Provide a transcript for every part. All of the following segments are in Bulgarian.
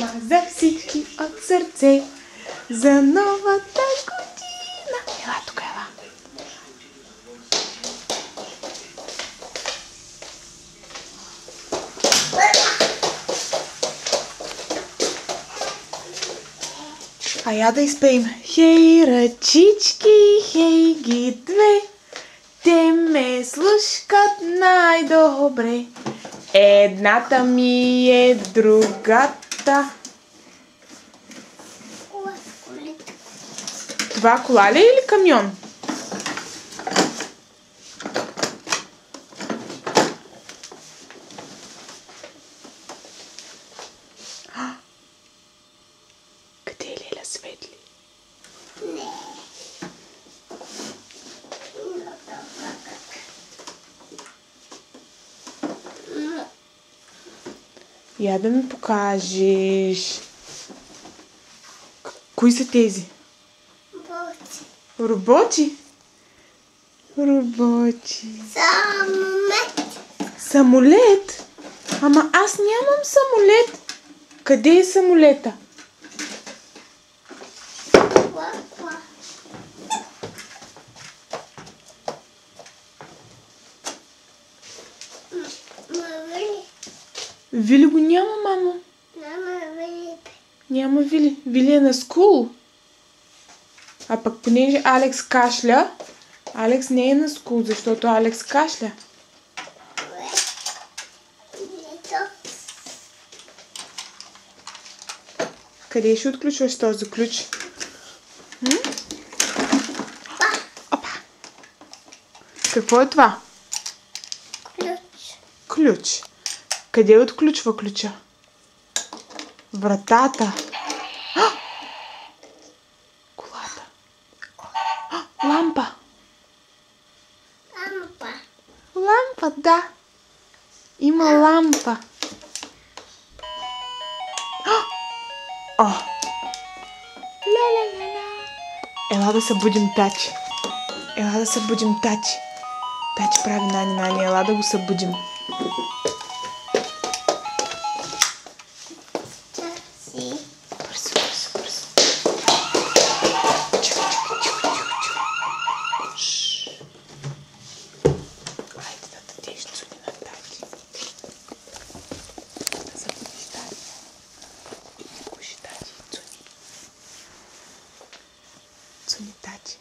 поздравления за всички от сърце, за новата година. Ела тук, ела. А я да изпеем. Хей, ръчички, хей ги две, те ме слушкат най-добре. Едната ми е другата. Това кола ли е или камион? Къде е Леля Светли? Не. Я да ми покажеш. Кои са тези? Роботи. Роботи. Самолет. Самолет? Ама аз нямам самолет. Къде е самолета? Вили го няма, мамо. Няма Вили. Вили е на скул. А пък понеже Алекс кашля, Алекс не е на скул, защото Алекс кашля. Къде ще отключваш този ключ? Опа! Какво е това? Ключ. Ключ. Къде отключва ключа? Вратата. Колата. Лампа. Лампа. Лампа, да. Има лампа. О! Ля-ля-ля-ля. Ела да събудим Тачи. Ела да събудим Тачи. Тачи прави нани. Ела да го събудим. Бързо. Чу. Айде да дадеш Цуни на Тати. Да събудиш Тати. Куши Тати и Цуни. Цуни Тати.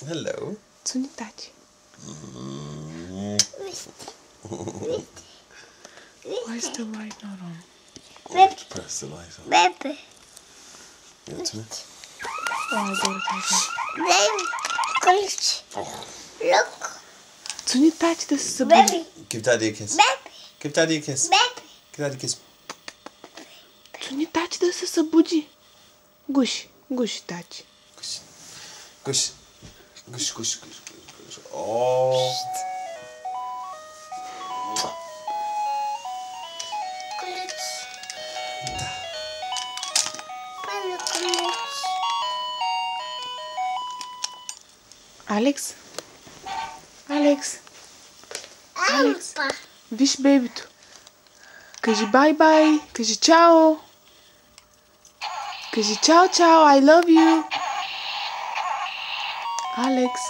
Hello. Цуни Тати. Why is the light not on? Press the light on. Baby. Give it to me. Baby. Ключ. Look. Цуни Тати да се събуди. Baby. Give Daddy a kiss. Baby. Give Daddy a kiss. Baby. Give Daddy a kiss. Цуни Тати да се събуди. Гуши Тати. Gush. Oh. Ключ. Папа, ключ. Алекс? Лампа. Виж бебито. Кажи бай-бай. Кажи чао. Кажи чао, I love you. Алекс.